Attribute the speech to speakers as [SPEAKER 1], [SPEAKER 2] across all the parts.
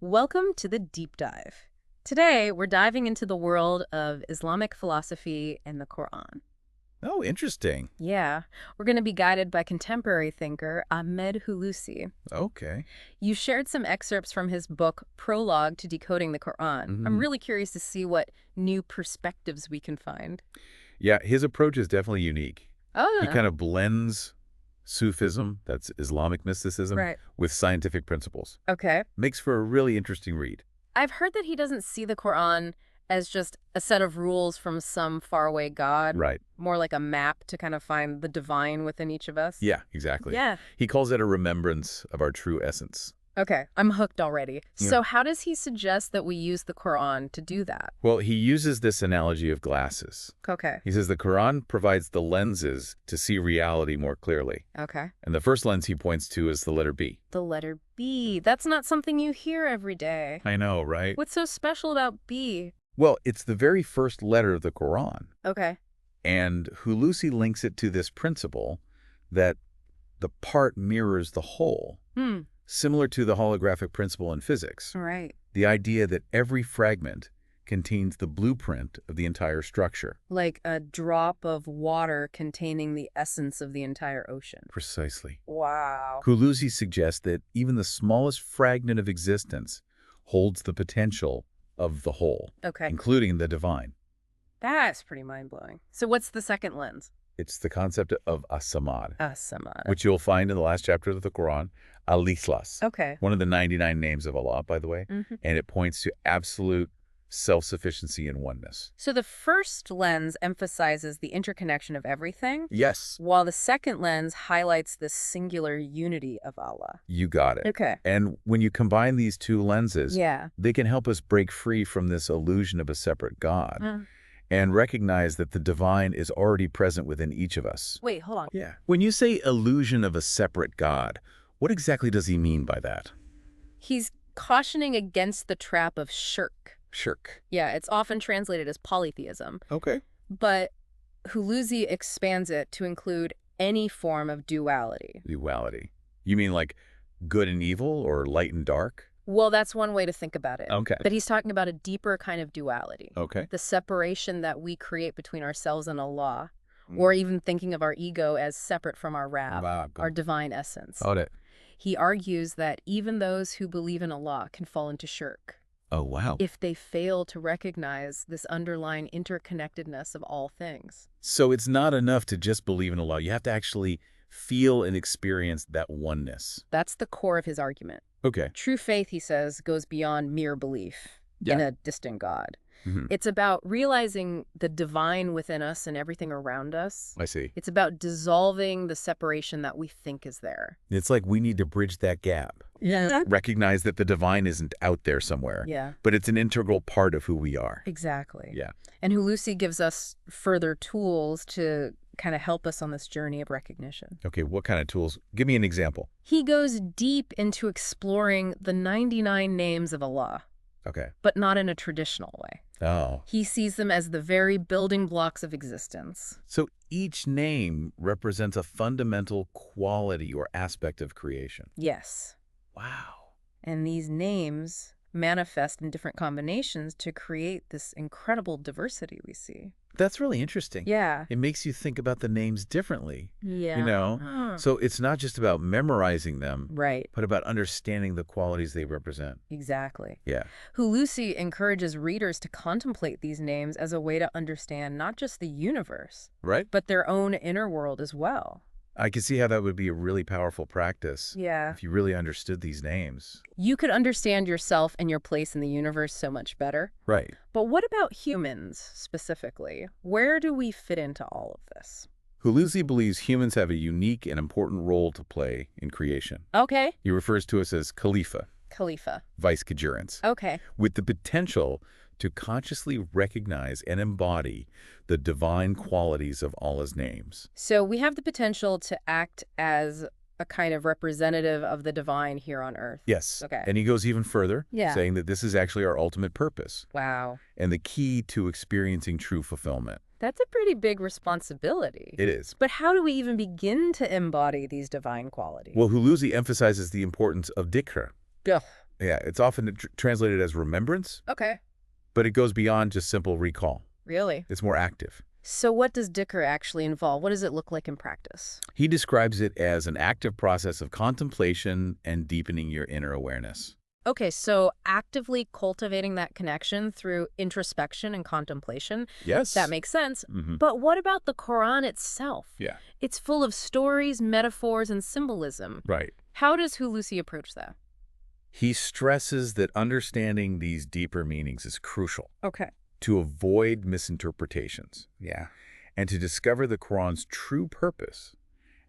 [SPEAKER 1] Welcome to the Deep Dive. Today, we're diving into the world of Islamic philosophy and the Quran.
[SPEAKER 2] Oh, interesting.
[SPEAKER 1] Yeah, we're going to be guided by contemporary thinker Ahmed Hulusi.
[SPEAKER 2] Okay.
[SPEAKER 1] You shared some excerpts from his book, Prologue to Decoding the Quran. I'm
[SPEAKER 2] hmm
[SPEAKER 1] really curious to see what new perspectives we can find.
[SPEAKER 2] Yeah, his approach is definitely unique.
[SPEAKER 1] Oh,
[SPEAKER 2] He
[SPEAKER 1] yeah.
[SPEAKER 2] kind of blends Sufism, that's Islamic mysticism,
[SPEAKER 1] Right.
[SPEAKER 2] with scientific principles.
[SPEAKER 1] Okay.
[SPEAKER 2] Makes for a really interesting read.
[SPEAKER 1] I've heard that he doesn't see the Quran as just a set of rules from some faraway God,
[SPEAKER 2] Right.
[SPEAKER 1] more like a map to kind of find the divine within each of us.
[SPEAKER 2] Yeah, exactly.
[SPEAKER 1] Yeah.
[SPEAKER 2] He calls it a remembrance of our true essence.
[SPEAKER 1] Okay, I'm hooked already.
[SPEAKER 2] Yeah.
[SPEAKER 1] So how does he suggest that we use the Quran to do that?
[SPEAKER 2] Well, he uses this analogy of glasses.
[SPEAKER 1] Okay.
[SPEAKER 2] He says the Quran provides the lenses to see reality more clearly.
[SPEAKER 1] Okay.
[SPEAKER 2] And the first lens he points to is the letter B.
[SPEAKER 1] The letter B. That's not something you hear every day.
[SPEAKER 2] I know, right?
[SPEAKER 1] What's so special about B?
[SPEAKER 2] Well, it's the very first letter of the Quran.
[SPEAKER 1] Okay.
[SPEAKER 2] And Hulusi links it to this principle that the part mirrors the whole, similar to the holographic principle in physics.
[SPEAKER 1] Right.
[SPEAKER 2] The idea that every fragment contains the blueprint of the entire structure.
[SPEAKER 1] Like a drop of water containing the essence of the entire ocean.
[SPEAKER 2] Precisely.
[SPEAKER 1] Wow.
[SPEAKER 2] Hulusi suggests that even the smallest fragment of existence holds the potential of the whole,
[SPEAKER 1] Okay.
[SPEAKER 2] including the divine.
[SPEAKER 1] That's pretty mind-blowing. So what's the second lens?
[SPEAKER 2] It's the concept of as-samad,
[SPEAKER 1] As-samad.
[SPEAKER 2] which you'll find in the last chapter of the Quran, al-Ikhlas.
[SPEAKER 1] Okay.
[SPEAKER 2] One of the 99 names of Allah, by the way,
[SPEAKER 1] Mm-hmm.
[SPEAKER 2] and it points to absolute self-sufficiency and oneness.
[SPEAKER 1] So the first lens emphasizes the interconnection of everything,
[SPEAKER 2] Yes.
[SPEAKER 1] while the second lens highlights the singular unity of Allah.
[SPEAKER 2] You got it.
[SPEAKER 1] Okay.
[SPEAKER 2] And when you combine these two lenses,
[SPEAKER 1] Yeah.
[SPEAKER 2] they can help us break free from this illusion of a separate God and recognize that the divine is already present within each of us.
[SPEAKER 1] Wait, hold on.
[SPEAKER 2] Yeah. When you say illusion of a separate God, what exactly does he mean by that?
[SPEAKER 1] He's cautioning against the trap of shirk.
[SPEAKER 2] Shirk.
[SPEAKER 1] Yeah, it's often translated as polytheism,
[SPEAKER 2] Okay.
[SPEAKER 1] but Hulusi expands it to include any form of duality.
[SPEAKER 2] Duality. You mean like good and evil or light and dark?
[SPEAKER 1] Well, that's one way to think about it.
[SPEAKER 2] Okay.
[SPEAKER 1] But he's talking about a deeper kind of duality.
[SPEAKER 2] Okay.
[SPEAKER 1] The separation that we create between ourselves and Allah,
[SPEAKER 2] Mm.
[SPEAKER 1] or even thinking of our ego as separate from our Rab,
[SPEAKER 2] Wow.
[SPEAKER 1] our divine essence.
[SPEAKER 2] Got it.
[SPEAKER 1] He argues that even those who believe in Allah can fall into shirk
[SPEAKER 2] Oh, wow.
[SPEAKER 1] if they fail to recognize this underlying interconnectedness of all things.
[SPEAKER 2] So it's not enough to just believe in Allah. You have to actually feel and experience that oneness.
[SPEAKER 1] That's the core of his argument.
[SPEAKER 2] Okay.
[SPEAKER 1] True faith, he says, goes beyond mere belief in a distant God.
[SPEAKER 2] Mhm.
[SPEAKER 1] It's about realizing the divine within us and everything around us.
[SPEAKER 2] I see.
[SPEAKER 1] It's about dissolving the separation that we think is there.
[SPEAKER 2] It's like we need to bridge that gap.
[SPEAKER 1] Yeah.
[SPEAKER 2] Recognize that the divine isn't out there somewhere,
[SPEAKER 1] Yeah,
[SPEAKER 2] but it's an integral part of who we are.
[SPEAKER 1] exactly.
[SPEAKER 2] Yeah.
[SPEAKER 1] And Hulusi gives us further tools to kind of help us on this journey of recognition.
[SPEAKER 2] Okay, what kind of tools? Give me an example.
[SPEAKER 1] He goes deep into exploring the 99 names of Allah,
[SPEAKER 2] Okay.
[SPEAKER 1] but not in a traditional way.
[SPEAKER 2] Oh.
[SPEAKER 1] He sees them as the very building blocks of existence.
[SPEAKER 2] So each name represents a fundamental quality or aspect of creation.
[SPEAKER 1] Yes.
[SPEAKER 2] Wow.
[SPEAKER 1] And these names manifest in different combinations to create this incredible diversity we see.
[SPEAKER 2] That's really interesting.
[SPEAKER 1] Yeah.
[SPEAKER 2] It makes you think about the names differently,
[SPEAKER 1] Yeah.
[SPEAKER 2] you know? So it's not just about memorizing them,
[SPEAKER 1] Right.
[SPEAKER 2] but about understanding the qualities they represent.
[SPEAKER 1] Exactly.
[SPEAKER 2] Yeah.
[SPEAKER 1] Hulusi encourages readers to contemplate these names as a way to understand not just the universe,
[SPEAKER 2] Right?
[SPEAKER 1] but their own inner world as well.
[SPEAKER 2] I can see how that would be a really powerful practice
[SPEAKER 1] Yeah.
[SPEAKER 2] if you really understood these names.
[SPEAKER 1] You could understand yourself and your place in the universe so much better.
[SPEAKER 2] Right.
[SPEAKER 1] But what about humans specifically? Where do we fit into all of this?
[SPEAKER 2] Hulusi believes humans have a unique and important role to play in creation.
[SPEAKER 1] Okay.
[SPEAKER 2] He refers to us as Khalifa,
[SPEAKER 1] Khalifa.
[SPEAKER 2] vice-gerents,
[SPEAKER 1] Okay.
[SPEAKER 2] with the potential to consciously recognize and embody the divine qualities of Allah's names.
[SPEAKER 1] So we have the potential to act as a kind of representative of the divine here on Earth.
[SPEAKER 2] Yes.
[SPEAKER 1] Okay.
[SPEAKER 2] And he goes even further,
[SPEAKER 1] Yeah.
[SPEAKER 2] saying that this is actually our ultimate purpose
[SPEAKER 1] Wow.
[SPEAKER 2] and the key to experiencing true fulfillment.
[SPEAKER 1] That's a pretty big responsibility.
[SPEAKER 2] It is.
[SPEAKER 1] But how do we even begin to embody these divine qualities?
[SPEAKER 2] Well, Hulusi emphasizes the importance of dhikr,
[SPEAKER 1] Ugh.
[SPEAKER 2] Yeah, it's often translated as remembrance,
[SPEAKER 1] Okay.
[SPEAKER 2] but it goes beyond just simple recall.
[SPEAKER 1] Really?
[SPEAKER 2] It's more active.
[SPEAKER 1] So what does Dicker actually involve? What does it look like in practice?
[SPEAKER 2] He describes it as an active process of contemplation and deepening your inner awareness.
[SPEAKER 1] Okay, so actively cultivating that connection through introspection and contemplation.
[SPEAKER 2] Yes.
[SPEAKER 1] That makes sense.
[SPEAKER 2] Mm-hmm.
[SPEAKER 1] But what about the Quran itself?
[SPEAKER 2] Yeah.
[SPEAKER 1] It's full of stories, metaphors, and symbolism.
[SPEAKER 2] Right.
[SPEAKER 1] How does Hulusi approach that?
[SPEAKER 2] He stresses that understanding these deeper meanings is crucial
[SPEAKER 1] Okay.
[SPEAKER 2] to avoid misinterpretations. Yeah. And to discover the Quran's true purpose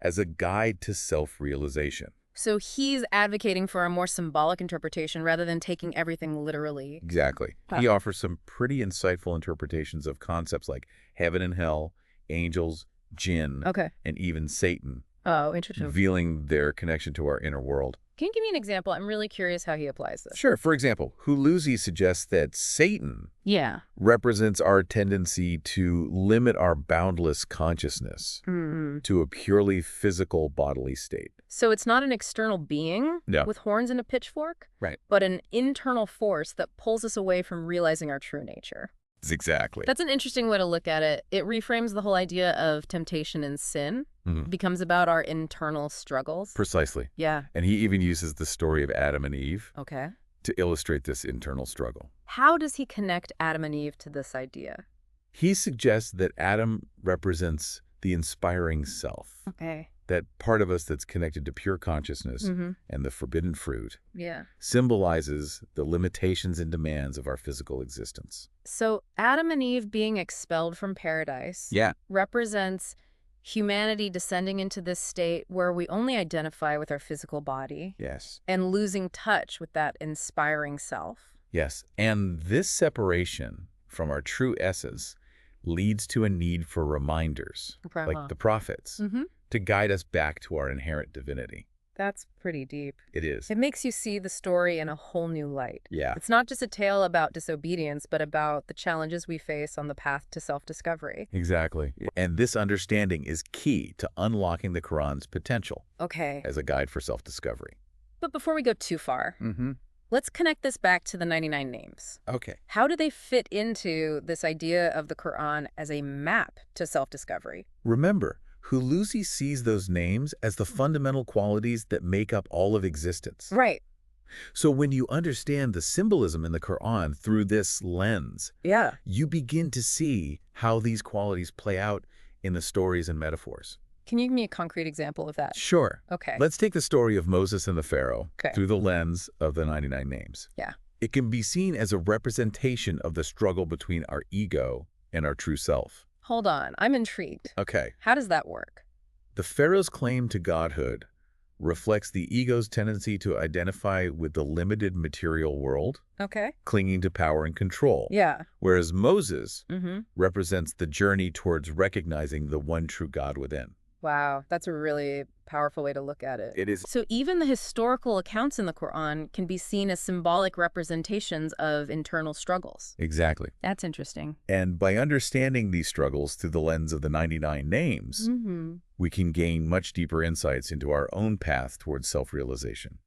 [SPEAKER 2] as a guide to self-realization.
[SPEAKER 1] So he's advocating for a more symbolic interpretation rather than taking everything literally.
[SPEAKER 2] Exactly.
[SPEAKER 1] Huh.
[SPEAKER 2] He offers some pretty insightful interpretations of concepts like heaven and hell, angels, jinn,
[SPEAKER 1] Okay.
[SPEAKER 2] and even Satan,
[SPEAKER 1] Oh, interesting.
[SPEAKER 2] revealing their connection to our inner world.
[SPEAKER 1] Can you give me an example? I'm really curious how he applies this.
[SPEAKER 2] Sure. For example, Hulusi suggests that Satan
[SPEAKER 1] Yeah.
[SPEAKER 2] represents our tendency to limit our boundless consciousness to a purely physical bodily state.
[SPEAKER 1] So it's not an external being
[SPEAKER 2] No.
[SPEAKER 1] with horns and a pitchfork,
[SPEAKER 2] Right.
[SPEAKER 1] but an internal force that pulls us away from realizing our true nature.
[SPEAKER 2] Exactly.
[SPEAKER 1] That's an interesting way to look at it. It reframes the whole idea of temptation and sin.
[SPEAKER 2] Mhm.
[SPEAKER 1] It becomes about our internal struggles.
[SPEAKER 2] Precisely.
[SPEAKER 1] Yeah.
[SPEAKER 2] And he even uses the story of Adam and Eve
[SPEAKER 1] Okay.
[SPEAKER 2] to illustrate this internal struggle.
[SPEAKER 1] How does he connect Adam and Eve to this idea?
[SPEAKER 2] He suggests that Adam represents the inspiring self,
[SPEAKER 1] Okay.
[SPEAKER 2] that part of us that's connected to pure consciousness
[SPEAKER 1] Mm-hmm.
[SPEAKER 2] and the forbidden fruit,
[SPEAKER 1] Yeah.
[SPEAKER 2] symbolizes the limitations and demands of our physical existence.
[SPEAKER 1] So Adam and Eve being expelled from paradise
[SPEAKER 2] Yeah.
[SPEAKER 1] represents humanity descending into this state where we only identify with our physical body
[SPEAKER 2] Yes.
[SPEAKER 1] and losing touch with that inspiring self.
[SPEAKER 2] Yes. And this separation from our true essence leads to a need for reminders, like the prophets,
[SPEAKER 1] Mm-hmm.
[SPEAKER 2] to guide us back to our inherent divinity.
[SPEAKER 1] That's pretty deep.
[SPEAKER 2] It is.
[SPEAKER 1] It makes you see the story in a whole new light.
[SPEAKER 2] Yeah.
[SPEAKER 1] It's not just a tale about disobedience, but about the challenges we face on the path to self-discovery.
[SPEAKER 2] Exactly. And this understanding is key to unlocking the Quran's potential
[SPEAKER 1] Okay.
[SPEAKER 2] as a guide for self-discovery.
[SPEAKER 1] But before we go too far,
[SPEAKER 2] Mm-hmm.
[SPEAKER 1] let's connect this back to the 99 names.
[SPEAKER 2] Okay.
[SPEAKER 1] How do they fit into this idea of the Quran as a map to self-discovery?
[SPEAKER 2] Remember, Hulusi sees those names as the fundamental qualities that make up all of existence.
[SPEAKER 1] Right.
[SPEAKER 2] So when you understand the symbolism in the Quran through this lens,
[SPEAKER 1] Yeah.
[SPEAKER 2] you begin to see how these qualities play out in the stories and metaphors.
[SPEAKER 1] Can you give me a concrete example of that?
[SPEAKER 2] Sure.
[SPEAKER 1] Okay.
[SPEAKER 2] Let's take the story of Moses and the Pharaoh
[SPEAKER 1] Okay.
[SPEAKER 2] through the lens of the 99 names.
[SPEAKER 1] Yeah.
[SPEAKER 2] It can be seen as a representation of the struggle between our ego and our true self.
[SPEAKER 1] Hold on. I'm intrigued.
[SPEAKER 2] Okay.
[SPEAKER 1] How does that work?
[SPEAKER 2] The Pharaoh's claim to godhood reflects the ego's tendency to identify with the limited material world,
[SPEAKER 1] Okay.
[SPEAKER 2] clinging to power and control.
[SPEAKER 1] Yeah.
[SPEAKER 2] Whereas Moses
[SPEAKER 1] Mm-hmm.
[SPEAKER 2] represents the journey towards recognizing the one true God within.
[SPEAKER 1] Wow. That's a really powerful way to look at it.
[SPEAKER 2] It is.
[SPEAKER 1] So even the historical accounts in the Quran can be seen as symbolic representations of internal struggles.
[SPEAKER 2] Exactly.
[SPEAKER 1] That's interesting.
[SPEAKER 2] And by understanding these struggles through the lens of the 99 names,
[SPEAKER 1] Mm-hmm.
[SPEAKER 2] we can gain much deeper insights into our own path towards self-realization.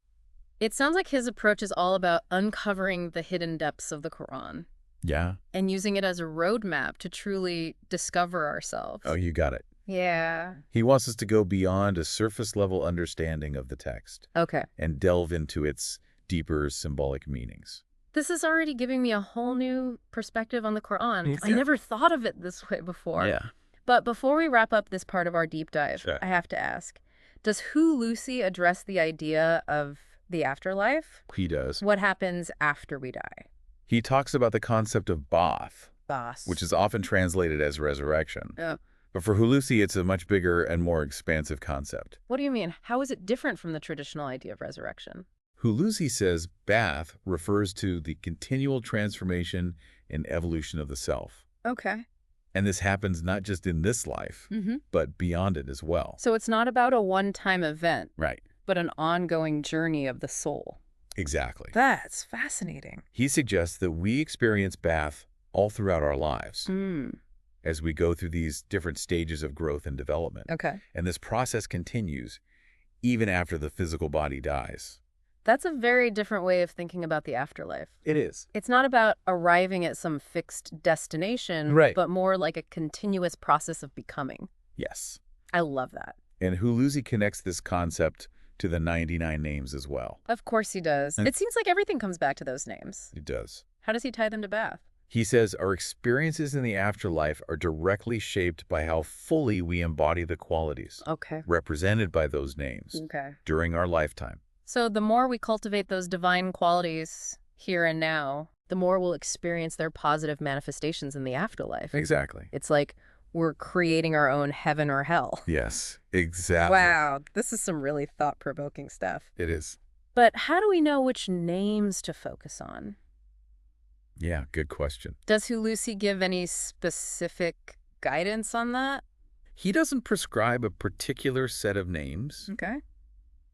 [SPEAKER 1] It sounds like his approach is all about uncovering the hidden depths of the Quran
[SPEAKER 2] Yeah.
[SPEAKER 1] and using it as a roadmap to truly discover ourselves.
[SPEAKER 2] Oh, you got it.
[SPEAKER 1] Yeah.
[SPEAKER 2] He wants us to go beyond a surface-level understanding of the text
[SPEAKER 1] Okay.
[SPEAKER 2] and delve into its deeper symbolic meanings.
[SPEAKER 1] This is already giving me a whole new perspective on the Quran.
[SPEAKER 2] Me
[SPEAKER 1] I
[SPEAKER 2] too.
[SPEAKER 1] never thought of it this way before.
[SPEAKER 2] Yeah.
[SPEAKER 1] But before we wrap up this part of our deep dive,
[SPEAKER 2] Sure.
[SPEAKER 1] I have to ask, does Hulusi address the idea of the afterlife?
[SPEAKER 2] He does.
[SPEAKER 1] What happens after we die?
[SPEAKER 2] He talks about the concept of Ba'ath,
[SPEAKER 1] Boss.
[SPEAKER 2] which is often translated as resurrection.
[SPEAKER 1] Oh.
[SPEAKER 2] But for Hulusi, it's a much bigger and more expansive concept.
[SPEAKER 1] What do you mean? How is it different from the traditional idea of resurrection?
[SPEAKER 2] Hulusi says Ba'ath refers to the continual transformation and evolution of the self.
[SPEAKER 1] Okay.
[SPEAKER 2] And this happens not just in this life,
[SPEAKER 1] Mm-hmm.
[SPEAKER 2] but beyond it as well.
[SPEAKER 1] So it's not about a one-time event,
[SPEAKER 2] Right.
[SPEAKER 1] but an ongoing journey of the soul.
[SPEAKER 2] Exactly.
[SPEAKER 1] That's fascinating.
[SPEAKER 2] He suggests that we experience Ba'ath all throughout our lives
[SPEAKER 1] Mm.
[SPEAKER 2] as we go through these different stages of growth and development.
[SPEAKER 1] Okay.
[SPEAKER 2] And this process continues even after the physical body dies.
[SPEAKER 1] That's a very different way of thinking about the afterlife.
[SPEAKER 2] It is.
[SPEAKER 1] It's not about arriving at some fixed destination,
[SPEAKER 2] Right.
[SPEAKER 1] but more like a continuous process of becoming.
[SPEAKER 2] Yes.
[SPEAKER 1] I love that.
[SPEAKER 2] And Hulusi connects this concept to the 99 names as well.
[SPEAKER 1] Of course he does.
[SPEAKER 2] And
[SPEAKER 1] It seems like everything comes back to those names.
[SPEAKER 2] It does.
[SPEAKER 1] How does he tie them to Bath?
[SPEAKER 2] He says our experiences in the afterlife are directly shaped by how fully we embody the qualities
[SPEAKER 1] Okay.
[SPEAKER 2] represented by those names
[SPEAKER 1] Okay.
[SPEAKER 2] during our lifetime.
[SPEAKER 1] So the more we cultivate those divine qualities here and now, the more we'll experience their positive manifestations in the afterlife.
[SPEAKER 2] Exactly.
[SPEAKER 1] It's like we're creating our own heaven or hell.
[SPEAKER 2] Yes, exactly.
[SPEAKER 1] Wow, this is some really thought-provoking stuff.
[SPEAKER 2] It is.
[SPEAKER 1] But how do we know which names to focus on?
[SPEAKER 2] Yeah, good question.
[SPEAKER 1] Does Hulusi give any specific guidance on that?
[SPEAKER 2] He doesn't prescribe a particular set of names.
[SPEAKER 1] Okay.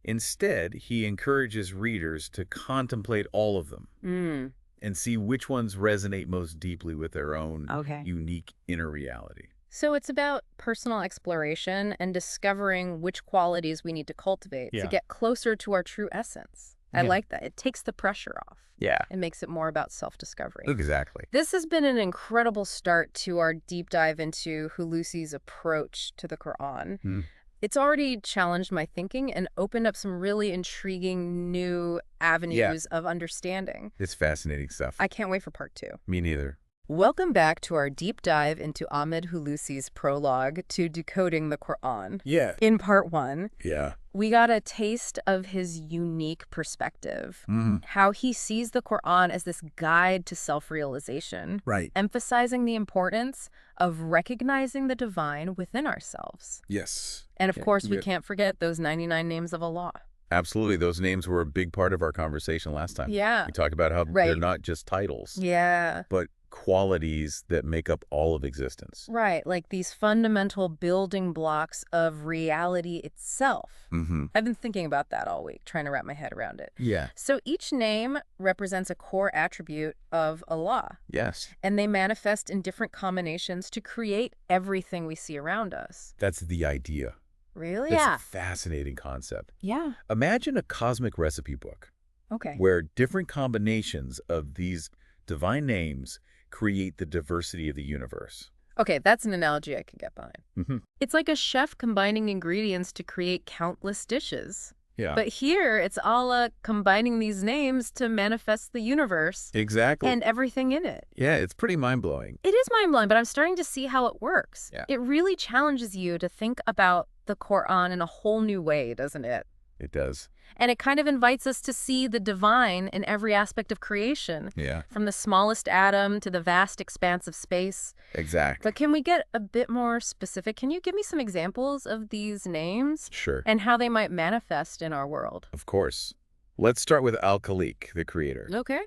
[SPEAKER 2] Instead, he encourages readers to contemplate all of them and see which ones resonate most deeply with their own
[SPEAKER 1] Okay.
[SPEAKER 2] unique inner reality.
[SPEAKER 1] So it's about personal exploration and discovering which qualities we need to cultivate to
[SPEAKER 2] Yeah.
[SPEAKER 1] get closer to our true essence. I
[SPEAKER 2] Yeah.
[SPEAKER 1] like that. It takes the pressure off.
[SPEAKER 2] Yeah.
[SPEAKER 1] It makes it more about self-discovery.
[SPEAKER 2] Exactly.
[SPEAKER 1] This has been an incredible start to our deep dive into Hulusi's approach to the Quran. It's already challenged my thinking and opened up some really intriguing new avenues of understanding.
[SPEAKER 2] It's fascinating stuff.
[SPEAKER 1] I can't wait for part 2.
[SPEAKER 2] Me neither.
[SPEAKER 1] Welcome back to our deep dive into Ahmed Hulusi's prologue to Decoding the Quran.
[SPEAKER 2] Yeah.
[SPEAKER 1] In part 1,
[SPEAKER 2] Yeah.
[SPEAKER 1] we got a taste of his unique perspective, how he sees the Quran as this guide to self-realization,
[SPEAKER 2] Right.
[SPEAKER 1] emphasizing the importance of recognizing the divine within ourselves.
[SPEAKER 2] Yes.
[SPEAKER 1] And of
[SPEAKER 2] Yeah,
[SPEAKER 1] course, we
[SPEAKER 2] yeah.
[SPEAKER 1] can't forget those 99 names of Allah.
[SPEAKER 2] Absolutely. Those names were a big part of our conversation last time.
[SPEAKER 1] Yeah.
[SPEAKER 2] We talked about how they're
[SPEAKER 1] Right.
[SPEAKER 2] not just titles,
[SPEAKER 1] Yeah.
[SPEAKER 2] but qualities that make up all of existence.
[SPEAKER 1] Right, like these fundamental building blocks of reality itself. I've been thinking about that all week, trying to wrap my head around it.
[SPEAKER 2] Yeah.
[SPEAKER 1] So each name represents a core attribute of Allah,
[SPEAKER 2] Yes.
[SPEAKER 1] and they manifest in different combinations to create everything we see around us.
[SPEAKER 2] That's the idea.
[SPEAKER 1] Really?
[SPEAKER 2] It's
[SPEAKER 1] Yeah.
[SPEAKER 2] a fascinating concept.
[SPEAKER 1] Yeah.
[SPEAKER 2] Imagine a cosmic recipe book
[SPEAKER 1] Okay.
[SPEAKER 2] where different combinations of these divine names create the diversity of the universe.
[SPEAKER 1] Okay, that's an analogy I can get behind.
[SPEAKER 2] Mm-hmm.
[SPEAKER 1] It's like a chef combining ingredients to create countless dishes.
[SPEAKER 2] Yeah.
[SPEAKER 1] But here, it's Allah combining these names to manifest the universe
[SPEAKER 2] Exactly.
[SPEAKER 1] and everything in it.
[SPEAKER 2] Yeah, it's pretty mind-blowing.
[SPEAKER 1] It is mind-blowing, but I'm starting to see how it works.
[SPEAKER 2] Yeah.
[SPEAKER 1] It really challenges you to think about the Quran in a whole new way, doesn't it?
[SPEAKER 2] It does.
[SPEAKER 1] And it kind of invites us to see the divine in every aspect of creation,
[SPEAKER 2] Yeah,
[SPEAKER 1] from the smallest atom to the vast expanse of space.
[SPEAKER 2] exactly.
[SPEAKER 1] But can we get a bit more specific? Can you give me some examples of these names
[SPEAKER 2] Sure.
[SPEAKER 1] and how they might manifest in our world?
[SPEAKER 2] Of course. Let's start with Al-Khaliq, the creator.
[SPEAKER 1] Okay.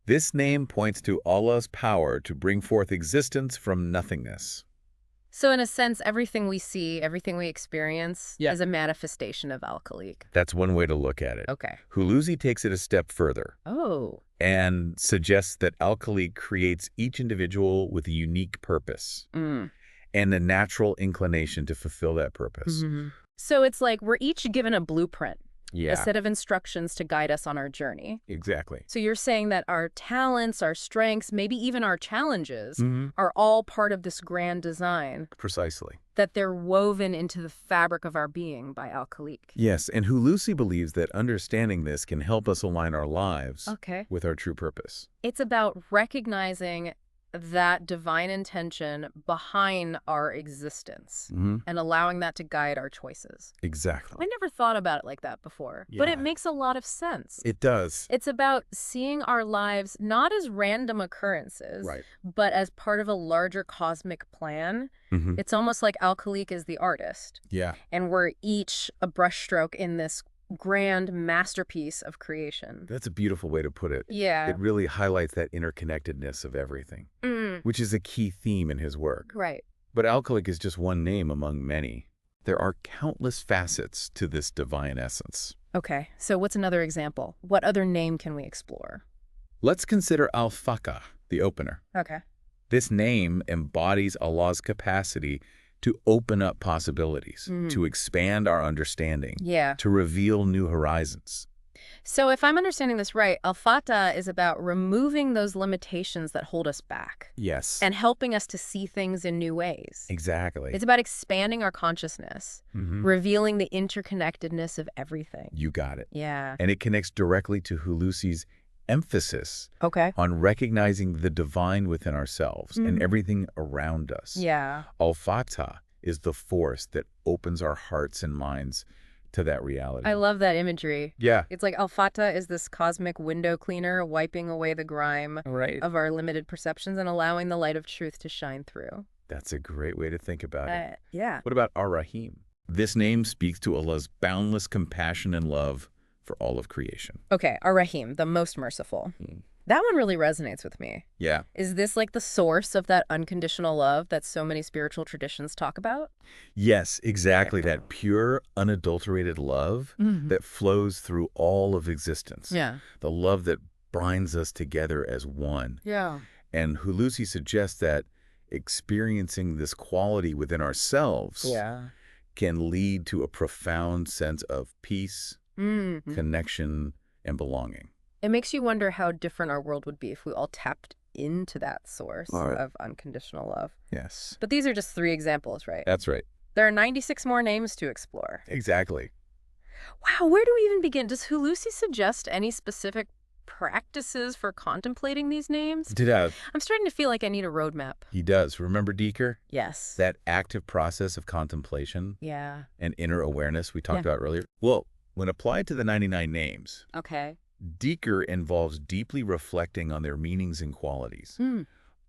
[SPEAKER 2] This name points to Allah's power to bring forth existence from nothingness.
[SPEAKER 1] So in a sense, everything we see, everything we experience
[SPEAKER 2] Yeah.
[SPEAKER 1] is a manifestation of Al-Khaliq.
[SPEAKER 2] That's one way to look at it.
[SPEAKER 1] Okay.
[SPEAKER 2] Hulusi takes it a step further
[SPEAKER 1] Oh.
[SPEAKER 2] and suggests that Al-Khaliq creates each individual with a unique purpose and a natural inclination to fulfill that purpose.
[SPEAKER 1] So it's like we're each given a blueprint, a
[SPEAKER 2] Yeah,
[SPEAKER 1] set of instructions to guide us on our journey.
[SPEAKER 2] exactly.
[SPEAKER 1] So you're saying that our talents, our strengths, maybe even our challenges
[SPEAKER 2] Mm-hmm.
[SPEAKER 1] are all part of this grand design,
[SPEAKER 2] Precisely.
[SPEAKER 1] that they're woven into the fabric of our being by Al-Khaliq.
[SPEAKER 2] Yes, and Hulusi believes that understanding this can help us align our lives
[SPEAKER 1] Okay.
[SPEAKER 2] with our true purpose.
[SPEAKER 1] It's about recognizing that divine intention behind our existence and allowing that to guide our choices.
[SPEAKER 2] Exactly.
[SPEAKER 1] I never thought about it like that before, but
[SPEAKER 2] Yeah.
[SPEAKER 1] it makes a lot of sense.
[SPEAKER 2] It does.
[SPEAKER 1] It's about seeing our lives not as random occurrences,
[SPEAKER 2] Right.
[SPEAKER 1] but as part of a larger cosmic plan. It's almost like Al-Khaliq is the artist,
[SPEAKER 2] Yeah.
[SPEAKER 1] and we're each a brushstroke in this grand masterpiece of creation.
[SPEAKER 2] That's a beautiful way to put it.
[SPEAKER 1] Yeah.
[SPEAKER 2] It really highlights that interconnectedness of everything, which is a key theme in his work.
[SPEAKER 1] Right.
[SPEAKER 2] But Al-Khaliq is just one name among many. There are countless facets to this divine essence.
[SPEAKER 1] Okay, so what's another example? What other name can we explore?
[SPEAKER 2] Let's consider Al-Faqa, the opener.
[SPEAKER 1] Okay.
[SPEAKER 2] This name embodies Allah's capacity to open up possibilities, to expand our understanding,
[SPEAKER 1] Yeah.
[SPEAKER 2] to reveal new horizons.
[SPEAKER 1] So if I'm understanding this right, Al-Fatah is about removing those limitations that hold us back
[SPEAKER 2] Yes.
[SPEAKER 1] and helping us to see things in new ways.
[SPEAKER 2] Exactly.
[SPEAKER 1] It's about expanding our consciousness, revealing the interconnectedness of everything.
[SPEAKER 2] You got it.
[SPEAKER 1] Yeah.
[SPEAKER 2] And it connects directly to Hulusi's emphasis
[SPEAKER 1] Okay.
[SPEAKER 2] on recognizing the divine within ourselves and everything around us.
[SPEAKER 1] Yeah.
[SPEAKER 2] Al-Fatah is the force that opens our hearts and minds to that reality.
[SPEAKER 1] I love that imagery.
[SPEAKER 2] Yeah.
[SPEAKER 1] It's like Al-Fatah is this cosmic window cleaner wiping away the grime of our limited perceptions and allowing the light of truth to shine through.
[SPEAKER 2] That's a great way to think about it.
[SPEAKER 1] Yeah.
[SPEAKER 2] What about Ar-Rahim? This name speaks to Allah's boundless compassion and love for all of creation.
[SPEAKER 1] Okay, Ar-Rahim, the most merciful. That one really resonates with me.
[SPEAKER 2] Yeah.
[SPEAKER 1] Is this like the source of that unconditional love that so many spiritual traditions talk about?
[SPEAKER 2] Yes, exactly. That pure, unadulterated love that flows through all of existence.
[SPEAKER 1] Yeah.
[SPEAKER 2] The love that binds us together as one.
[SPEAKER 1] Yeah.
[SPEAKER 2] And Hulusi suggests that experiencing this quality within ourselves can lead to a profound sense of peace, connection, and belonging.
[SPEAKER 1] It makes you wonder how different our world would be if we all tapped into that source of unconditional love.
[SPEAKER 2] Yes.
[SPEAKER 1] But these are just 3 examples, right?
[SPEAKER 2] That's right.
[SPEAKER 1] There are 96 more names to explore.
[SPEAKER 2] Exactly.
[SPEAKER 1] Wow, where do we even begin? Does Hulusi suggest any specific practices for contemplating these names? I'm starting to feel like I need a roadmap.
[SPEAKER 2] He does. Remember Deker?
[SPEAKER 1] Yes.
[SPEAKER 2] That active process of contemplation and inner awareness we talked about earlier? Well, when applied to the 99 names, Deker involves deeply reflecting on their meanings and qualities,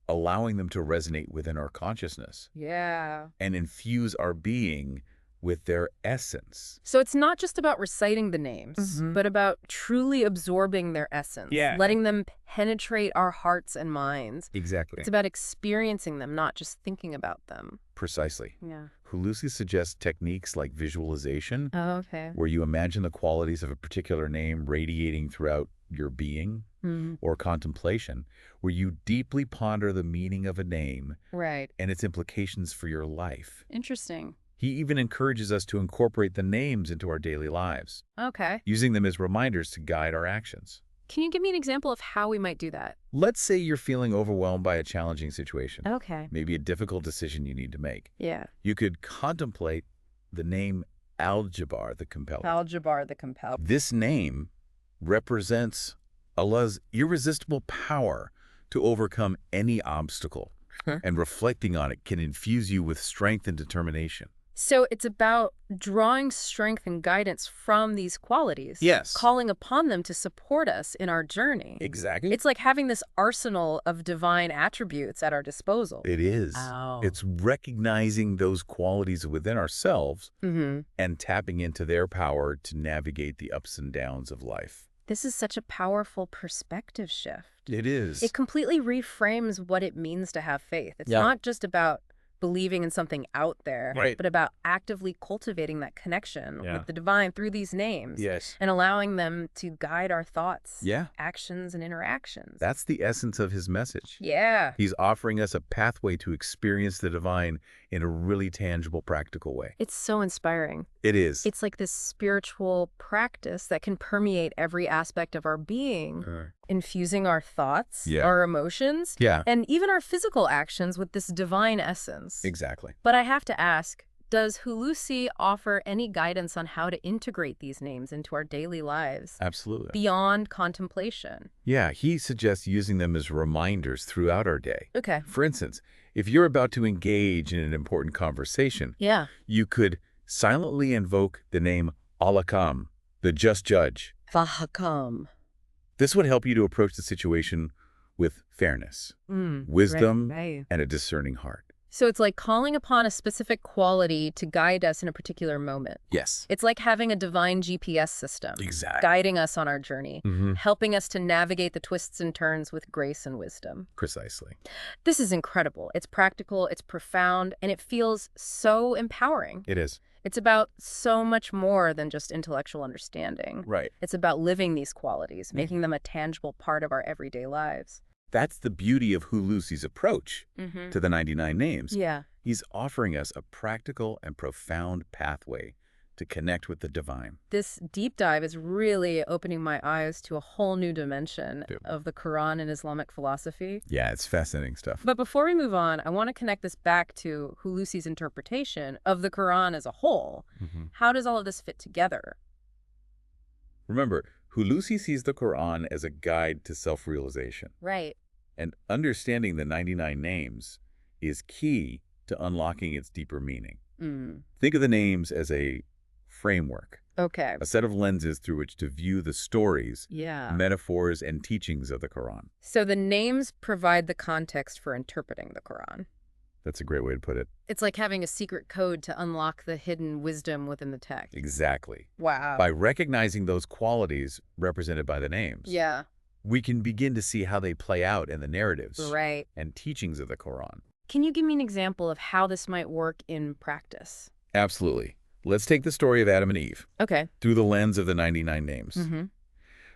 [SPEAKER 2] allowing them to resonate within our consciousness and infuse our being with their essence.
[SPEAKER 1] So it's not just about reciting the names, but about truly absorbing their essence, letting them penetrate our hearts and minds.
[SPEAKER 2] Exactly.
[SPEAKER 1] It's about experiencing them, not just thinking about them.
[SPEAKER 2] Precisely.
[SPEAKER 1] Yeah.
[SPEAKER 2] Hulusi suggests techniques like visualization,
[SPEAKER 1] Oh,
[SPEAKER 2] where you imagine the qualities of a particular name radiating throughout your being, or contemplation, where you deeply ponder the meaning of a name and its implications for your life.
[SPEAKER 1] Interesting.
[SPEAKER 2] He even encourages us to incorporate the names into our daily lives, using them as reminders to guide our actions.
[SPEAKER 1] Can you give me an example of how we might do that?
[SPEAKER 2] Let's say you're feeling overwhelmed by a challenging situation. Maybe a difficult decision you need to make.
[SPEAKER 1] Yeah.
[SPEAKER 2] You could contemplate the name Al-Jabbar the Compelling.
[SPEAKER 1] Al-Jabbar the Compelling.
[SPEAKER 2] This name represents Allah's irresistible power to overcome any obstacle, and reflecting on it can infuse you with strength and determination.
[SPEAKER 1] So it's about drawing strength and guidance from these qualities.
[SPEAKER 2] Yes.
[SPEAKER 1] Calling upon them to support us in our journey.
[SPEAKER 2] Exactly.
[SPEAKER 1] It's like having this arsenal of divine attributes at our disposal.
[SPEAKER 2] It is.
[SPEAKER 1] Oh.
[SPEAKER 2] It's recognizing those qualities within ourselves and tapping into their power to navigate the ups and downs of life.
[SPEAKER 1] This is such a powerful perspective shift.
[SPEAKER 2] It is.
[SPEAKER 1] It completely reframes what it means to have faith. It's not just about believing in something out there, but about actively cultivating that connection with the divine through these names and allowing them to guide our thoughts, actions, and interactions.
[SPEAKER 2] That's the essence of his message.
[SPEAKER 1] Yeah.
[SPEAKER 2] He's offering us a pathway to experience the divine in a really tangible, practical way.
[SPEAKER 1] It's so inspiring.
[SPEAKER 2] It is.
[SPEAKER 1] It's like this spiritual practice that can permeate every aspect of our being, infusing our thoughts, our emotions, and even our physical actions with this divine essence.
[SPEAKER 2] Exactly.
[SPEAKER 1] But I have to ask, does Hulusi offer any guidance on how to integrate these names into our daily lives?
[SPEAKER 2] Absolutely.
[SPEAKER 1] Beyond contemplation?
[SPEAKER 2] Yeah, he suggests using them as reminders throughout our day.
[SPEAKER 1] Okay.
[SPEAKER 2] For instance, if you're about to engage in an important conversation, you could silently invoke the name Al-Hakam, the just judge.
[SPEAKER 1] Al-Hakam.
[SPEAKER 2] This would help you to approach the situation with fairness, wisdom, and a discerning heart.
[SPEAKER 1] So it's like calling upon a specific quality to guide us in a particular moment.
[SPEAKER 2] Yes.
[SPEAKER 1] It's like having a divine GPS system.
[SPEAKER 2] Exactly.
[SPEAKER 1] Guiding us on our journey, helping us to navigate the twists and turns with grace and wisdom.
[SPEAKER 2] Precisely.
[SPEAKER 1] This is incredible. It's practical, it's profound, and it feels so empowering.
[SPEAKER 2] It is.
[SPEAKER 1] It's about so much more than just intellectual understanding.
[SPEAKER 2] Right.
[SPEAKER 1] It's about living these qualities, making them a tangible part of our everyday lives.
[SPEAKER 2] That's the beauty of Hulusi's approach to the 99 names.
[SPEAKER 1] Yeah.
[SPEAKER 2] He's offering us a practical and profound pathway to connect with the divine.
[SPEAKER 1] This deep dive is really opening my eyes to a whole new dimension of the Quran and Islamic philosophy.
[SPEAKER 2] Yeah, it's fascinating stuff.
[SPEAKER 1] But before we move on, I want to connect this back to Hulusi's interpretation of the Quran as a whole. How does all of this fit together?
[SPEAKER 2] Remember, Hulusi sees the Quran as a guide to self-realization.
[SPEAKER 1] Right.
[SPEAKER 2] And understanding the 99 names is key to unlocking its deeper meaning. Think of the names as a framework.
[SPEAKER 1] Okay.
[SPEAKER 2] A set of lenses through which to view the stories, metaphors, and teachings of the Quran.
[SPEAKER 1] So the names provide the context for interpreting the Quran.
[SPEAKER 2] That's a great way to put it.
[SPEAKER 1] It's like having a secret code to unlock the hidden wisdom within the text.
[SPEAKER 2] Exactly.
[SPEAKER 1] Wow.
[SPEAKER 2] By recognizing those qualities represented by the names, we can begin to see how they play out in the narratives and teachings of the Quran.
[SPEAKER 1] Can you give me an example of how this might work in practice?
[SPEAKER 2] Absolutely. Let's take the story of Adam and Eve.
[SPEAKER 1] Okay.
[SPEAKER 2] Through the lens of the 99 names.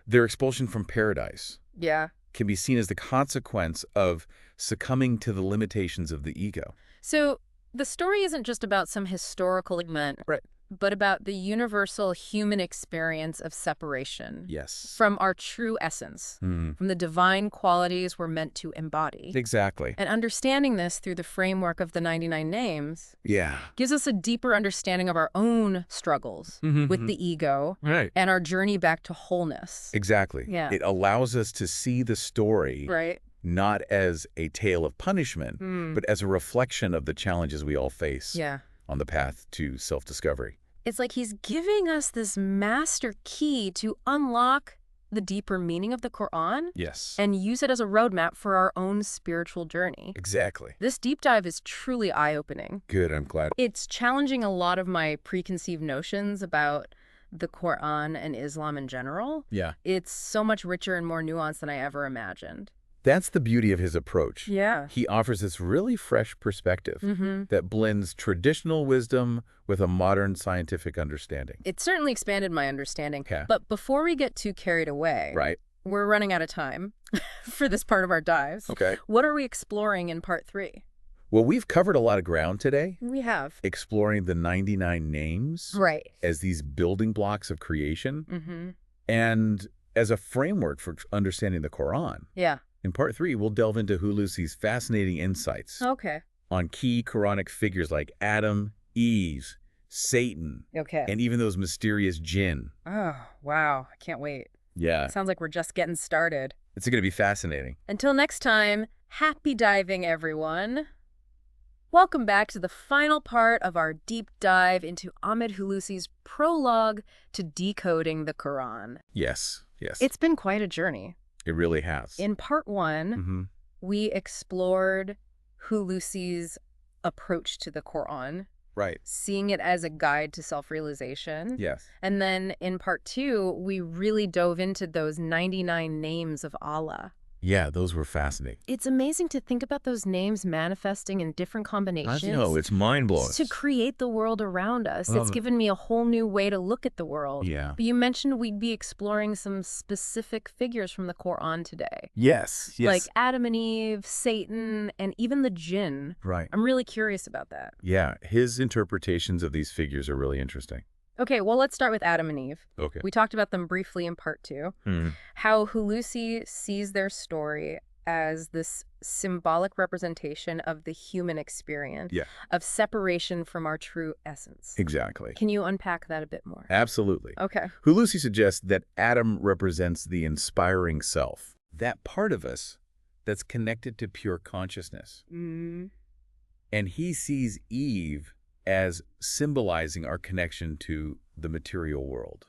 [SPEAKER 2] Their expulsion from paradise can be seen as the consequence of succumbing to the limitations of the ego.
[SPEAKER 1] So the story isn't just about some historical event, but about the universal human experience of separation.
[SPEAKER 2] Yes.
[SPEAKER 1] From our true essence, from the divine qualities we're meant to embody.
[SPEAKER 2] Exactly.
[SPEAKER 1] And understanding this through the framework of the 99 names gives us a deeper understanding of our own struggles with the ego and our journey back to wholeness.
[SPEAKER 2] Exactly.
[SPEAKER 1] Yeah.
[SPEAKER 2] It allows us to see the story not as a tale of punishment, but as a reflection of the challenges we all face on the path to self-discovery.
[SPEAKER 1] It's like he's giving us this master key to unlock the deeper meaning of the Quran and use it as a roadmap for our own spiritual journey.
[SPEAKER 2] Exactly.
[SPEAKER 1] This deep dive is truly eye-opening.
[SPEAKER 2] Good, I'm glad.
[SPEAKER 1] It's challenging a lot of my preconceived notions about the Quran and Islam in general.
[SPEAKER 2] Yeah.
[SPEAKER 1] It's so much richer and more nuanced than I ever imagined.
[SPEAKER 2] That's the beauty of his approach.
[SPEAKER 1] Yeah.
[SPEAKER 2] He offers this really fresh perspective that blends traditional wisdom with a modern scientific understanding.
[SPEAKER 1] It certainly expanded my understanding. But before we get too carried away, we're running out of time for this part of our dives. What are we exploring in part 3?
[SPEAKER 2] Well, we've covered a lot of ground today.
[SPEAKER 1] We have.
[SPEAKER 2] Exploring the 99 names as these building blocks of creation and as a framework for understanding the Quran.
[SPEAKER 1] Yeah.
[SPEAKER 2] In part 3, we'll delve into Hulusi's fascinating insights on key Quranic figures like Adam, Eve, Satan, and even those mysterious jinn.
[SPEAKER 1] Oh, wow. I can't wait.
[SPEAKER 2] Yeah.
[SPEAKER 1] Sounds like we're just getting started.
[SPEAKER 2] It's going to be fascinating.
[SPEAKER 1] Until next time, happy diving, everyone. Welcome back to the final part of our deep dive into Ahmed Hulusi's prologue to decoding the Quran.
[SPEAKER 2] Yes, yes.
[SPEAKER 1] It's been quite a journey.
[SPEAKER 2] It really has.
[SPEAKER 1] In part 1, we explored Hulusi's approach to the Quran. Seeing it as a guide to self-realization.
[SPEAKER 2] Yes.
[SPEAKER 1] And then in part 2, we really dove into those 99 names of Allah.
[SPEAKER 2] Yeah, those were fascinating.
[SPEAKER 1] It's amazing to think about those names manifesting in different combinations.
[SPEAKER 2] I know, it's mind-blowing.
[SPEAKER 1] To create the world around us. It's given me a whole new way to look at the world.
[SPEAKER 2] Yeah.
[SPEAKER 1] But you mentioned we'd be exploring some specific figures from the Quran today.
[SPEAKER 2] Yes, yes.
[SPEAKER 1] Like Adam and Eve, Satan, and even the jinn.
[SPEAKER 2] Right.
[SPEAKER 1] I'm really curious about that.
[SPEAKER 2] Yeah, his interpretations of these figures are really interesting.
[SPEAKER 1] Okay, well, let's start with Adam and Eve.
[SPEAKER 2] Okay.
[SPEAKER 1] We talked about them briefly in part 2. How Hulusi sees their story as this symbolic representation of the human experience of separation from our true essence.
[SPEAKER 2] Exactly.
[SPEAKER 1] Can you unpack that a bit more?
[SPEAKER 2] Absolutely.
[SPEAKER 1] Okay.
[SPEAKER 2] Hulusi suggests that Adam represents the inspiring self, that part of us that's connected to pure consciousness. And he sees Eve as symbolizing our connection to the material world,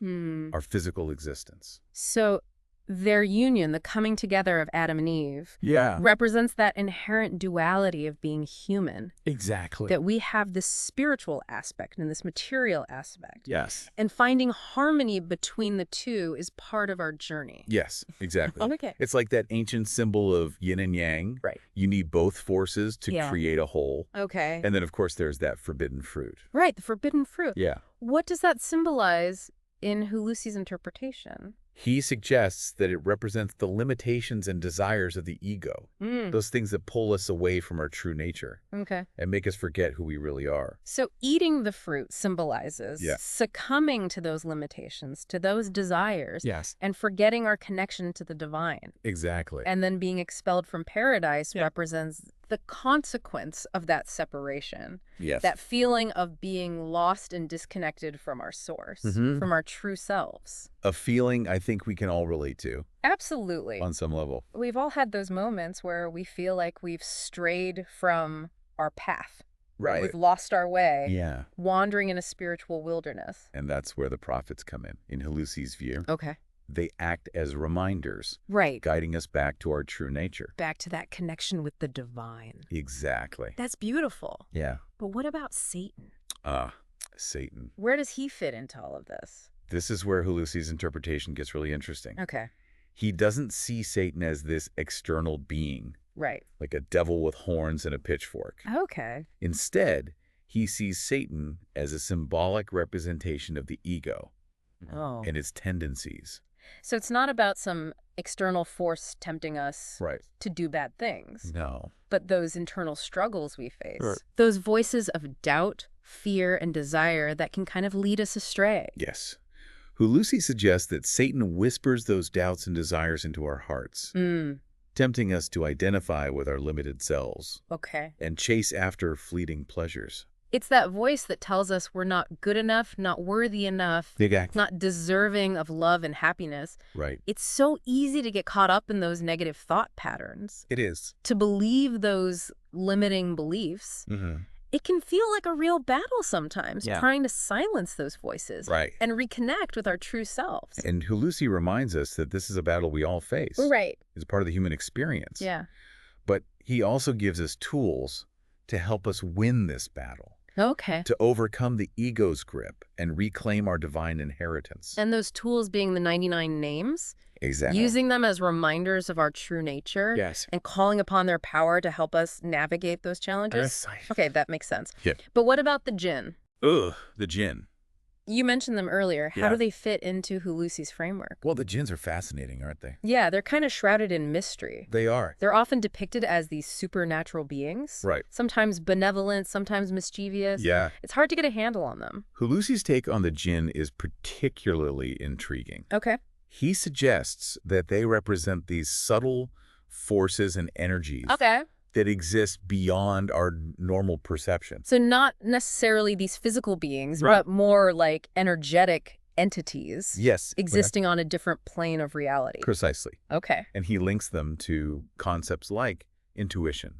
[SPEAKER 2] our physical existence.
[SPEAKER 1] So their union, the coming together of Adam and Eve, represents that inherent duality of being human.
[SPEAKER 2] Exactly.
[SPEAKER 1] That we have this spiritual aspect and this material aspect.
[SPEAKER 2] Yes.
[SPEAKER 1] And finding harmony between the two is part of our journey.
[SPEAKER 2] Yes, exactly.
[SPEAKER 1] Okay.
[SPEAKER 2] It's like that ancient symbol of yin and yang.
[SPEAKER 1] Right.
[SPEAKER 2] You need both forces to create a whole.
[SPEAKER 1] Okay.
[SPEAKER 2] And then, of course, there's that forbidden fruit.
[SPEAKER 1] Right, the forbidden fruit.
[SPEAKER 2] Yeah.
[SPEAKER 1] What does that symbolize in Hulusi's interpretation?
[SPEAKER 2] He suggests that it represents the limitations and desires of the ego, those things that pull us away from our true nature and make us forget who we really are.
[SPEAKER 1] So eating the fruit symbolizes succumbing to those limitations, to those desires, and forgetting our connection to the divine.
[SPEAKER 2] Exactly.
[SPEAKER 1] And then being expelled from paradise represents the consequence of that separation. That feeling of being lost and disconnected from our source, from our true selves.
[SPEAKER 2] A feeling I think we can all relate to.
[SPEAKER 1] Absolutely.
[SPEAKER 2] On some level.
[SPEAKER 1] We've all had those moments where we feel like we've strayed from our path.
[SPEAKER 2] Right.
[SPEAKER 1] We've lost our way, wandering in a spiritual wilderness.
[SPEAKER 2] And that's where the prophets come in Hulusi's view.
[SPEAKER 1] Okay.
[SPEAKER 2] They act as reminders, guiding us back to our true nature.
[SPEAKER 1] Back to that connection with the divine.
[SPEAKER 2] Exactly.
[SPEAKER 1] That's beautiful.
[SPEAKER 2] Yeah.
[SPEAKER 1] But what about Satan?
[SPEAKER 2] Satan.
[SPEAKER 1] Where does he fit into all of this?
[SPEAKER 2] This is where Hulusi's interpretation gets really interesting.
[SPEAKER 1] Okay.
[SPEAKER 2] He doesn't see Satan as this external being.
[SPEAKER 1] Right.
[SPEAKER 2] Like a devil with horns and a pitchfork.
[SPEAKER 1] Okay.
[SPEAKER 2] Instead, he sees Satan as a symbolic representation of the ego and its tendencies.
[SPEAKER 1] So it's not about some external force tempting us to do bad things.
[SPEAKER 2] No.
[SPEAKER 1] But those internal struggles we face. Those voices of doubt, fear, and desire that can kind of lead us astray.
[SPEAKER 2] Yes. Hulusi suggests that Satan whispers those doubts and desires into our hearts, tempting us to identify with our limited selves and chase after fleeting pleasures.
[SPEAKER 1] It's that voice that tells us we're not good enough, not worthy enough, not deserving of love and happiness.
[SPEAKER 2] Right.
[SPEAKER 1] It's so easy to get caught up in those negative thought patterns.
[SPEAKER 2] It is.
[SPEAKER 1] To believe those limiting beliefs. It can feel like a real battle sometimes, trying to silence those voices and reconnect with our true selves.
[SPEAKER 2] And Hulusi reminds us that this is a battle we all face.
[SPEAKER 1] Right.
[SPEAKER 2] It's part of the human experience.
[SPEAKER 1] Yeah.
[SPEAKER 2] But he also gives us tools to help us win this battle.
[SPEAKER 1] Okay.
[SPEAKER 2] To overcome the ego's grip and reclaim our divine inheritance.
[SPEAKER 1] And those tools being the 99 names?
[SPEAKER 2] Exactly.
[SPEAKER 1] Using them as reminders of our true nature.
[SPEAKER 2] Yes.
[SPEAKER 1] And calling upon their power to help us navigate those challenges. Okay, that makes sense.
[SPEAKER 2] Yeah.
[SPEAKER 1] But what about the jinn?
[SPEAKER 2] The jinn.
[SPEAKER 1] You mentioned them earlier. How do they fit into Hulusi's framework?
[SPEAKER 2] Well, the jinns are fascinating, aren't they?
[SPEAKER 1] Yeah, they're kind of shrouded in mystery.
[SPEAKER 2] They are.
[SPEAKER 1] They're often depicted as these supernatural beings.
[SPEAKER 2] Right.
[SPEAKER 1] Sometimes benevolent, sometimes mischievous.
[SPEAKER 2] Yeah.
[SPEAKER 1] It's hard to get a handle on them.
[SPEAKER 2] Hulusi's take on the jinn is particularly intriguing.
[SPEAKER 1] Okay.
[SPEAKER 2] He suggests that they represent these subtle forces and energies that exist beyond our normal perception.
[SPEAKER 1] So not necessarily these physical beings, but more like energetic entities.
[SPEAKER 2] Yes.
[SPEAKER 1] Existing on a different plane of reality.
[SPEAKER 2] Precisely.
[SPEAKER 1] Okay.
[SPEAKER 2] And he links them to concepts like intuition,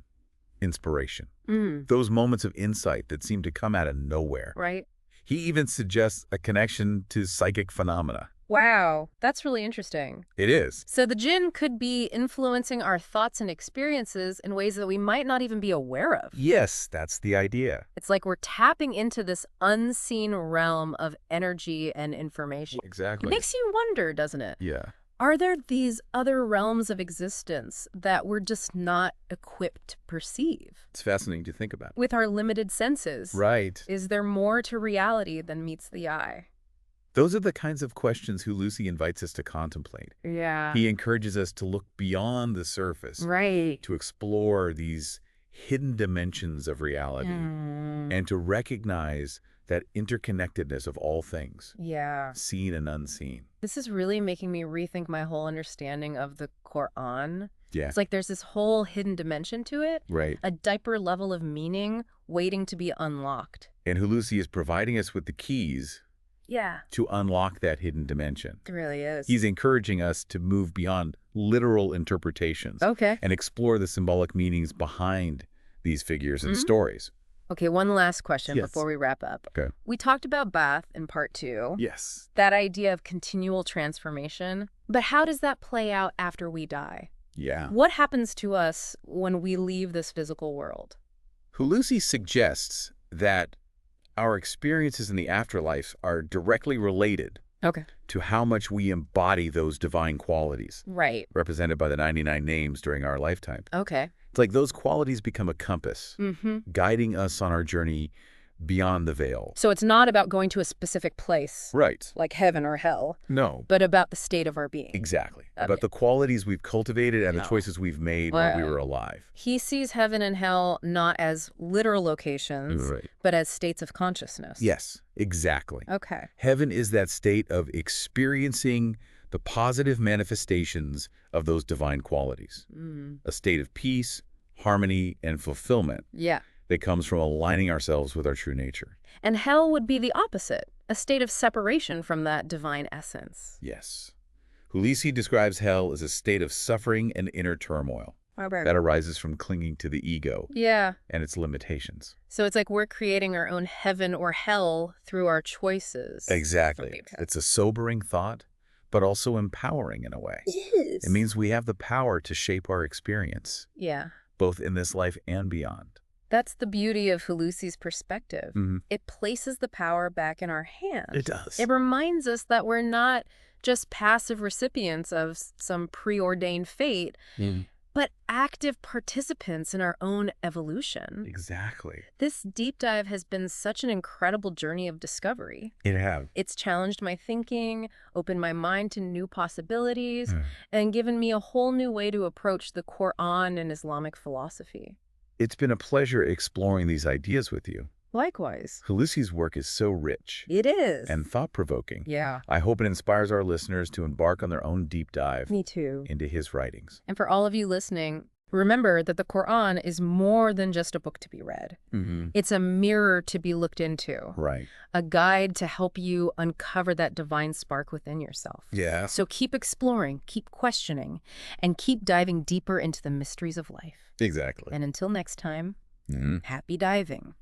[SPEAKER 2] inspiration, those moments of insight that seem to come out of nowhere.
[SPEAKER 1] Right.
[SPEAKER 2] He even suggests a connection to psychic phenomena.
[SPEAKER 1] Wow, that's really interesting.
[SPEAKER 2] It is.
[SPEAKER 1] So the jinn could be influencing our thoughts and experiences in ways that we might not even be aware of.
[SPEAKER 2] Yes, that's the idea.
[SPEAKER 1] It's like we're tapping into this unseen realm of energy and information.
[SPEAKER 2] Exactly.
[SPEAKER 1] It makes you wonder, doesn't it?
[SPEAKER 2] Yeah.
[SPEAKER 1] Are there these other realms of existence that we're just not equipped to perceive?
[SPEAKER 2] It's fascinating to think about.
[SPEAKER 1] With our limited senses.
[SPEAKER 2] Right.
[SPEAKER 1] Is there more to reality than meets the eye?
[SPEAKER 2] Those are the kinds of questions Hulusi invites us to contemplate.
[SPEAKER 1] Yeah.
[SPEAKER 2] He encourages us to look beyond the surface.
[SPEAKER 1] Right.
[SPEAKER 2] To explore these hidden dimensions of reality and to recognize that interconnectedness of all things.
[SPEAKER 1] Yeah.
[SPEAKER 2] Seen and unseen.
[SPEAKER 1] This is really making me rethink my whole understanding of the Quran.
[SPEAKER 2] Yeah.
[SPEAKER 1] It's like there's this whole hidden dimension to it.
[SPEAKER 2] Right.
[SPEAKER 1] A deeper level of meaning waiting to be unlocked.
[SPEAKER 2] And Hulusi is providing us with the keys to unlock that hidden dimension.
[SPEAKER 1] It really is.
[SPEAKER 2] He's encouraging us to move beyond literal interpretations and explore the symbolic meanings behind these figures and stories.
[SPEAKER 1] Okay, one last question before we wrap up.
[SPEAKER 2] Okay.
[SPEAKER 1] We talked about Ba'ath in part 2.
[SPEAKER 2] Yes.
[SPEAKER 1] That idea of continual transformation. But how does that play out after we die?
[SPEAKER 2] Yeah.
[SPEAKER 1] What happens to us when we leave this physical world?
[SPEAKER 2] Hulusi suggests that our experiences in the afterlife are directly related to how much we embody those divine qualities.
[SPEAKER 1] Right.
[SPEAKER 2] Represented by the 99 names during our lifetime.
[SPEAKER 1] Okay.
[SPEAKER 2] It's like those qualities become a compass, guiding us on our journey beyond the veil.
[SPEAKER 1] So it's not about going to a specific place.
[SPEAKER 2] Right.
[SPEAKER 1] Like heaven or hell.
[SPEAKER 2] No.
[SPEAKER 1] But about the state of our being.
[SPEAKER 2] Exactly. About the qualities we've cultivated and the
[SPEAKER 1] No.
[SPEAKER 2] choices we've made while we were alive.
[SPEAKER 1] He sees heaven and hell not as literal locations, but as states of consciousness.
[SPEAKER 2] Yes, exactly.
[SPEAKER 1] Okay.
[SPEAKER 2] Heaven is that state of experiencing the positive manifestations of those divine qualities. A state of peace, harmony, and fulfillment.
[SPEAKER 1] Yeah.
[SPEAKER 2] That comes from aligning ourselves with our true nature.
[SPEAKER 1] And hell would be the opposite, a state of separation from that divine essence.
[SPEAKER 2] Yes. Hulusi describes hell as a state of suffering and inner turmoil that arises from clinging to the ego and its limitations.
[SPEAKER 1] So it's like we're creating our own heaven or hell through our choices.
[SPEAKER 2] Exactly. It's a sobering thought, but also empowering in a way.
[SPEAKER 1] It is.
[SPEAKER 2] It means we have the power to shape our experience.
[SPEAKER 1] Yeah.
[SPEAKER 2] Both in this life and beyond.
[SPEAKER 1] That's the beauty of Hulusi's perspective. It places the power back in our hands.
[SPEAKER 2] It does.
[SPEAKER 1] It reminds us that we're not just passive recipients of some preordained fate, but active participants in our own evolution.
[SPEAKER 2] Exactly.
[SPEAKER 1] This deep dive has been such an incredible journey of discovery.
[SPEAKER 2] It has.
[SPEAKER 1] It's challenged my thinking, opened my mind to new possibilities, and given me a whole new way to approach the Quran and Islamic philosophy.
[SPEAKER 2] It's been a pleasure exploring these ideas with you.
[SPEAKER 1] Likewise.
[SPEAKER 2] Hulusi's work is so rich.
[SPEAKER 1] It is.
[SPEAKER 2] And thought-provoking.
[SPEAKER 1] Yeah.
[SPEAKER 2] I hope it inspires our listeners to embark on their own deep dive.
[SPEAKER 1] Me too.
[SPEAKER 2] Into his writings.
[SPEAKER 1] And for all of you listening, remember that the Quran is more than just a book to be read. It's a mirror to be looked into.
[SPEAKER 2] Right.
[SPEAKER 1] A guide to help you uncover that divine spark within yourself.
[SPEAKER 2] Yeah.
[SPEAKER 1] So keep exploring, keep questioning, and keep diving deeper into the mysteries of life.
[SPEAKER 2] Exactly.
[SPEAKER 1] And until next time, happy diving.